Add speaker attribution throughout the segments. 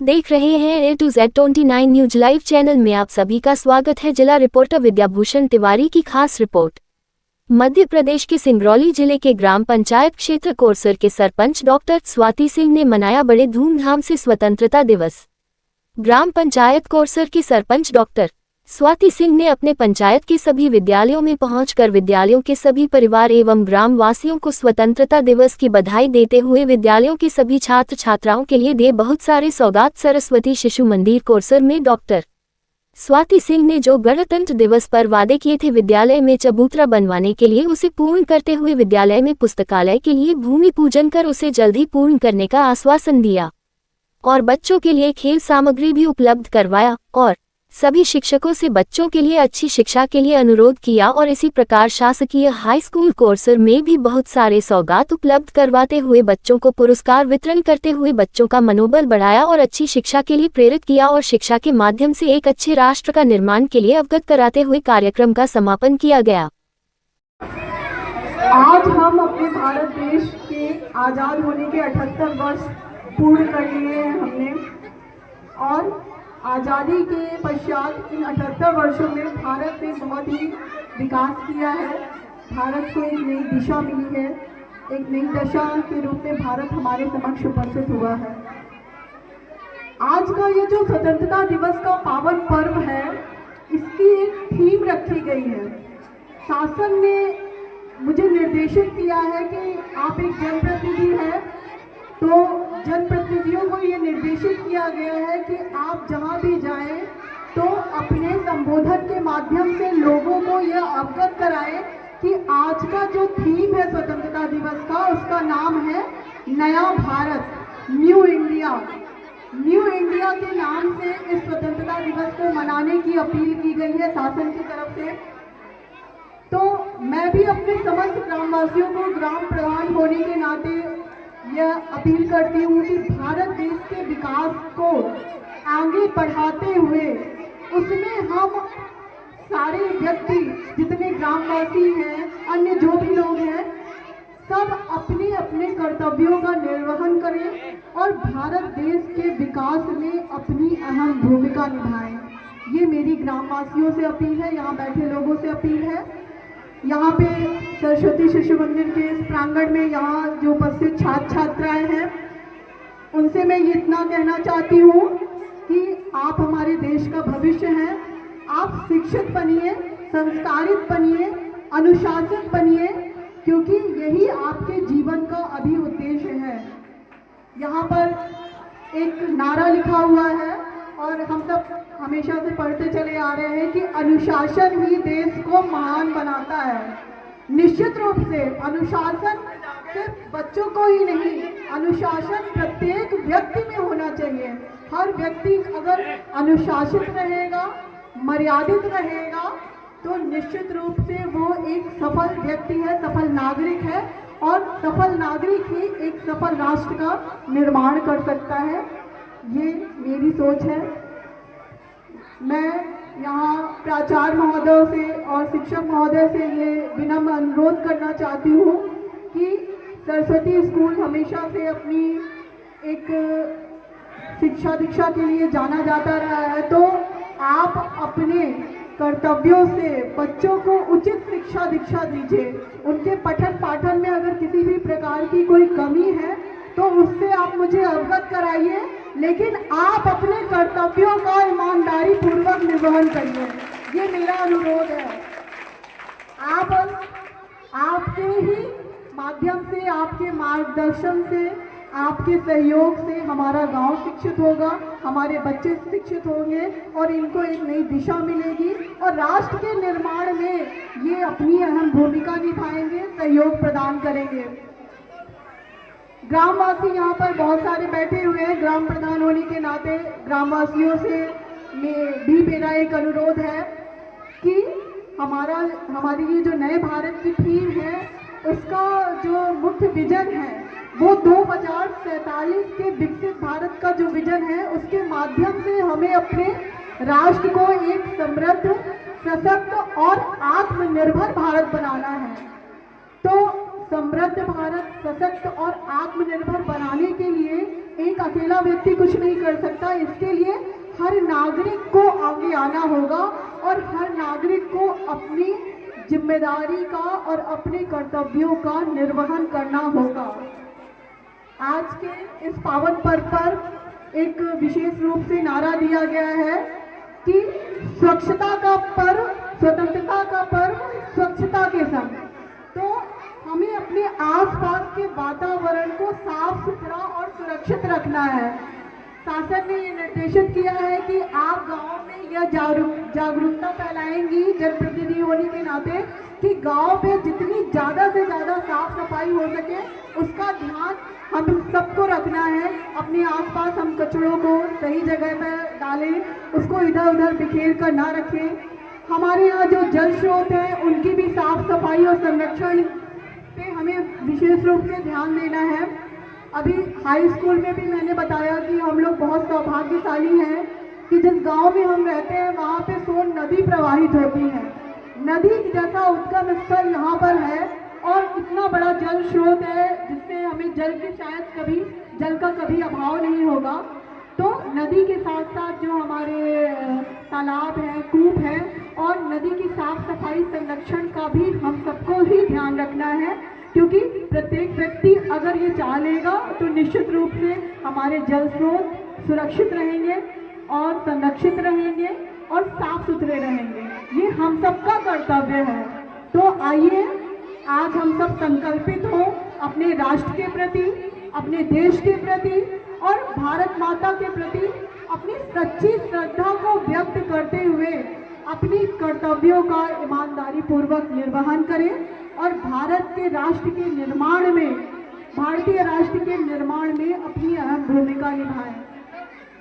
Speaker 1: आप देख रहे हैं A2Z29 न्यूज लाइव चैनल में आप सभी का स्वागत है। जिला रिपोर्टर विद्याभूषण तिवारी की खास रिपोर्ट। मध्य प्रदेश के सिंगरौली जिले के ग्राम पंचायत क्षेत्र कोरसर के सरपंच डॉक्टर स्वाति सिंह ने मनाया बड़े धूमधाम से स्वतंत्रता दिवस। ग्राम पंचायत कोरसर की सरपंच डॉक्टर स्वाति सिंह ने अपने पंचायत के सभी विद्यालयों में पहुंचकर विद्यालयों के सभी परिवार एवं ग्राम वासियों को स्वतंत्रता दिवस की बधाई देते हुए विद्यालयों के सभी छात्र छात्राओं के लिए दिए बहुत सारे सौगात। सरस्वती शिशु मंदिर कोरसर में डॉक्टर स्वाति सिंह ने जो गणतंत्र दिवस पर वादे किए थे विद्यालय में चबूतरा बनवाने के लिए, उसे पूर्ण करते हुए विद्यालय में पुस्तकालय के लिए भूमि पूजन कर उसे जल्द ही पूर्ण करने का आश्वासन दिया और बच्चों के लिए खेल सामग्री भी उपलब्ध करवाया और सभी शिक्षकों से बच्चों के लिए अच्छी शिक्षा के लिए अनुरोध किया। और इसी प्रकार शासकीय हाई स्कूल कोरसर में भी बहुत सारे सौगात उपलब्ध करवाते हुए बच्चों को पुरस्कार वितरण करते हुए बच्चों का मनोबल बढ़ाया और अच्छी शिक्षा के लिए प्रेरित किया और शिक्षा के माध्यम से एक अच्छे राष्ट्र का निर्माण के लिए अवगत कराते हुए कार्यक्रम का समापन किया गया।
Speaker 2: आज हम अपने भारत देश के आज़ाद होने के 78 वर्ष पूर्ण कर लिए हैं हमने, और आज़ादी के पश्चात इन 78 वर्षों में भारत ने बहुत ही विकास किया है। भारत को एक नई दिशा मिली है, एक नई दशा के रूप में भारत हमारे समक्ष उपस्थित हुआ है। आज का ये जो स्वतंत्रता दिवस का पावन पर्व है, इसकी एक थीम रखी गई है। शासन ने मुझे निर्देशित किया है कि आप एक जनप्रतिनिधि हैं, तो जनप्रतिनिधियों को ये निर्देशित किया गया है कि आप जहाँ भी जाएं तो अपने संबोधन के माध्यम से लोगों को यह अवगत कराएं कि आज का जो थीम है स्वतंत्रता दिवस का, उसका नाम है नया Bharat, new India. New India के नाम से इस स्वतंत्रता दिवस को मनाने की अपील की गई है शासन की तरफ से। तो मैं भी अपने समस्त ग्रामवासियों को ग्राम प्रधान होने के नाते यह अपील करती हूँ कि भारत देश के विकास को आगे बढ़ाते हुए उसमें हम सारे व्यक्ति, जितने ग्रामवासी हैं, अन्य जो भी लोग हैं, सब अपने अपने कर्तव्यों का निर्वहन करें और भारत देश के विकास में अपनी अहम भूमिका निभाएं। ये मेरी ग्रामवासियों से अपील है, यहाँ बैठे लोगों से अपील है। यहाँ पे सरस्वती शिशु मंदिर के इस प्रांगण में यहाँ जो उपस्थित छात्र छात्राएं हैं, उनसे मैं ये इतना कहना चाहती हूँ कि आप हमारे देश का भविष्य हैं। आप शिक्षित बनिए, संस्कारित बनिए, अनुशासित बनिए, क्योंकि यही आपके जीवन का अभी उद्देश्य है। यहाँ पर एक नारा लिखा हुआ है और हम सब हमेशा से पढ़ते चले आ रहे हैं कि अनुशासन ही देश को महान बनाता है। निश्चित रूप से अनुशासन सिर्फ बच्चों को ही नहीं, अनुशासन प्रत्येक व्यक्ति में होना चाहिए। हर व्यक्ति अगर अनुशासित रहेगा, मर्यादित रहेगा, तो निश्चित रूप से वो एक सफल व्यक्ति है, सफल नागरिक है, और सफल नागरिक ही एक सफल राष्ट्र का निर्माण कर सकता है। ये मेरी सोच है। मैं यहाँ प्राचार्य महोदय से और शिक्षक महोदय से ये विनम्र अनुरोध करना चाहती हूँ कि सरस्वती स्कूल हमेशा से अपनी एक शिक्षा दीक्षा के लिए जाना जाता रहा है, तो आप अपने कर्तव्यों से बच्चों को उचित शिक्षा दीक्षा दीजिए। उनके पठन पाठन में अगर किसी भी प्रकार की कोई कमी है तो उससे आप मुझे अवगत कराइए, लेकिन आप अपने कर्तव्यों का ईमानदारी पूर्वक निर्वहन करिए। ये मेरा अनुरोध है। आपके ही माध्यम से, आपके मार्गदर्शन से, आपके सहयोग से हमारा गांव शिक्षित होगा, हमारे बच्चे शिक्षित होंगे और इनको एक नई दिशा मिलेगी और राष्ट्र के निर्माण में ये अपनी अहम भूमिका निभाएंगे, सहयोग प्रदान करेंगे। ग्रामवासी यहाँ पर बहुत सारे बैठे हुए हैं। ग्राम प्रधान होने के नाते ग्रामवासियों से भी मेरा एक अनुरोध है कि हमारी ये जो नए भारत की थीम है, उसका जो मुख्य विजन है वो 2047 के विकसित भारत का जो विजन है, उसके माध्यम से हमें अपने राष्ट्र को एक समृद्ध, सशक्त और आत्मनिर्भर भारत बनाना है। तो समृद्ध भारत, सशक्त और आत्मनिर्भर बनाने के लिए एक अकेला व्यक्ति कुछ नहीं कर सकता। इसके लिए हर नागरिक को आगे आना होगा और हर नागरिक को अपनी जिम्मेदारी का और अपने कर्तव्यों का निर्वहन करना होगा। आज के इस पावन पर्व पर एक विशेष रूप से नारा दिया गया है कि स्वच्छता का पर्व, स्वतंत्रता का पर्व स्वच्छता के संग। तो हमें अपने आसपास के वातावरण को साफ सुथरा और सुरक्षित रखना है। शासन ने ये निर्देशित किया है कि आप गांव में यह जागरूकता फैलाएंगी जनप्रतिनिधि होने के नाते कि गांव में जितनी ज़्यादा से ज़्यादा साफ सफाई हो सके उसका ध्यान हम सबको रखना है। अपने आसपास हम कचड़ों को सही जगह पर डालें, उसको इधर उधर बिखेर कर ना रखें। हमारे यहाँ जो जल स्रोत हैं उनकी भी साफ सफाई और संरक्षण पे हमें विशेष रूप से ध्यान देना है। अभी हाई स्कूल में भी मैंने बताया कि हम लोग बहुत सौभाग्यशाली हैं कि जिस गांव में हम रहते हैं वहाँ पे सोन नदी प्रवाहित होती है। नदी जैसा उद्गम स्थल यहाँ पर है और इतना बड़ा जल स्रोत है जिससे हमें जल के शायद कभी जल का कभी अभाव नहीं होगा। तो नदी के साथ साथ जो हमारे तालाब हैं, कूप हैं और नदी की साफ सफाई संरक्षण का भी हम सबको ही ध्यान रखना है, क्योंकि प्रत्येक व्यक्ति अगर ये चाह लेगा तो निश्चित रूप से हमारे जल स्रोत सुरक्षित रहेंगे और संरक्षित रहेंगे और साफ सुथरे रहेंगे। ये हम सबका कर्तव्य है। तो आइए आज हम सब संकल्पित हों अपने राष्ट्र के प्रति, अपने देश के प्रति और भारत माता के प्रति अपनी सच्ची श्रद्धा को व्यक्त करते हुए अपनी कर्तव्यों का ईमानदारी पूर्वक निर्वहन करें और भारत के राष्ट्र के निर्माण में, भारतीय राष्ट्र के निर्माण में अपनी अहम भूमिका निभाएं।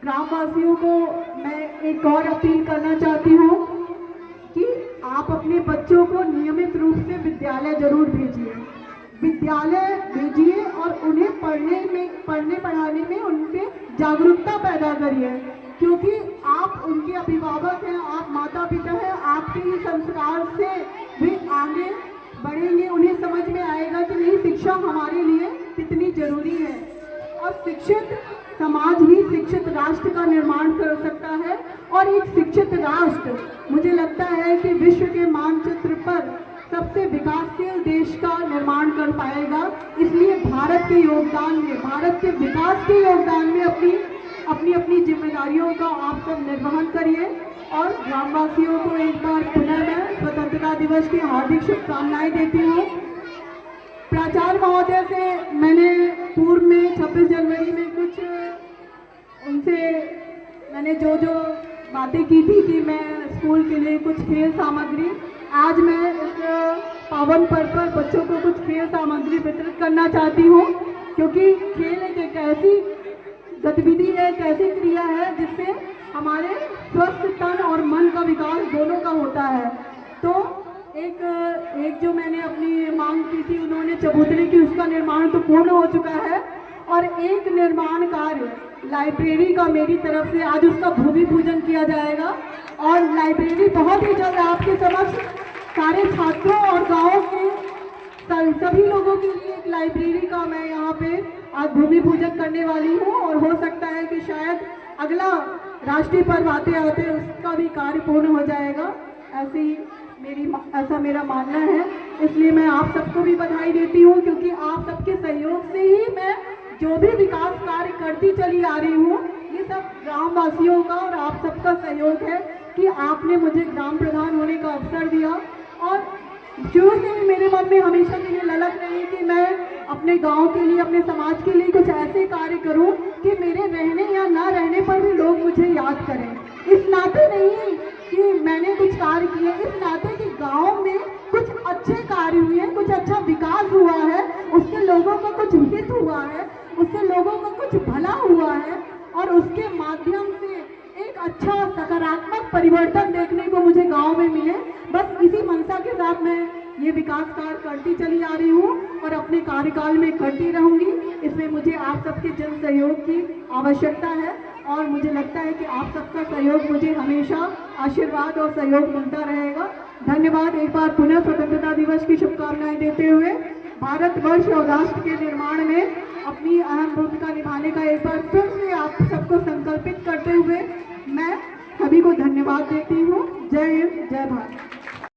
Speaker 2: ग्रामवासियों को मैं एक और अपील करना चाहती हूँ कि आप अपने बच्चों को नियमित रूप से विद्यालय जरूर भेजिए। विद्यालय भेजिए और उन्हें पढ़ने पढ़ाने में उनपे जागरूकता पैदा करिए, क्योंकि आप उनके अभिभावक हैं, आप माता पिता हैं। आपके ही संस्कार से वे आगे बढ़ेंगे, उन्हें समझ में आएगा कि नहीं, शिक्षा हमारे लिए कितनी जरूरी है और शिक्षित समाज ही शिक्षित राष्ट्र का निर्माण कर सकता है। और एक शिक्षित राष्ट्र मुझे लगता है कि विश्व के मानचित्र पर सबसे विकासशील देश का निर्माण कर पाएगा। इसलिए भारत के योगदान में, भारत के विकास के योगदान में अपनी जिम्मेदारियों का आप सब निर्वहन करिए। और ग्रामवासियों को एक बार पुनः मैं स्वतंत्रता दिवस की हार्दिक शुभकामनाएं देती हूँ। प्राचार्य महोदय से मैंने पूर्व में 26 जनवरी में कुछ उनसे मैंने जो बातें की थी कि मैं स्कूल के लिए कुछ खेल सामग्री, आज मैं इस पावन पर्व पर बच्चों को कुछ खेल सामग्री वितरित करना चाहती हूँ, क्योंकि खेल एक ऐसी गतिविधि है, एक ऐसी क्रिया है जिससे हमारे स्वस्थ तन और मन का विकास दोनों का होता है। तो एक जो मैंने अपनी मांग की थी, उन्होंने चबूतरे की, उसका निर्माण तो पूर्ण हो चुका है और एक निर्माण कार्य लाइब्रेरी का मेरी तरफ से आज उसका भूमि पूजन किया जाएगा और लाइब्रेरी बहुत ही जल्द आपके समक्ष सारे छात्रों और गाँव के सभी लोगों के लिए एक लाइब्रेरी का मैं यहाँ पे आज भूमि पूजन करने वाली हूँ। और हो सकता है कि शायद अगला राष्ट्रीय पर्व आते आते उसका भी कार्य पूर्ण हो जाएगा, ऐसा मेरा मानना है। इसलिए मैं आप सबको भी बधाई देती हूँ, क्योंकि आप सबके सहयोग से ही मैं जो भी विकास कार्य करती चली आ रही हूँ, ये सब ग्रामवासियों का और आप सबका सहयोग है कि आपने मुझे ग्राम प्रधान होने का अवसर दिया। और शुरू से ही मेरे मन में हमेशा के लिए ललक रही कि मैं अपने गांव के लिए, अपने समाज के लिए कुछ ऐसे कार्य करूं कि मेरे रहने या ना रहने पर भी लोग मुझे याद करें। इस नाते नहीं कि मैंने कुछ कार्य किए, इस नाते कि गांव में कुछ अच्छे कार्य हुए हैं, कुछ अच्छा विकास हुआ है, उससे लोगों का कुछ हित हुआ है, उससे लोगों का कुछ भला हुआ है और उसके माध्यम से एक अच्छा सकारात्मक परिवर्तन देखने को मुझे गांव में मिले। बस इसी मंशा के साथ मैं ये विकास कार्य करती चली आ रही हूँ और अपने कार्यकाल में करती रहूँगी। इसमें मुझे आप सबके जन सहयोग की आवश्यकता है और मुझे लगता है कि आप सबका सहयोग मुझे हमेशा आशीर्वाद और सहयोग मिलता रहेगा। धन्यवाद। एक बार पुनः स्वतंत्रता दिवस की शुभकामनाएं देते हुए भारतवर्ष और राष्ट्र के निर्माण में अपनी अहम भूमिका निभाने का एक बार फिर से आप सबको संकल्पित करते हुए मैं सभी को धन्यवाद देती हूँ। जय हिंद, जय भारत।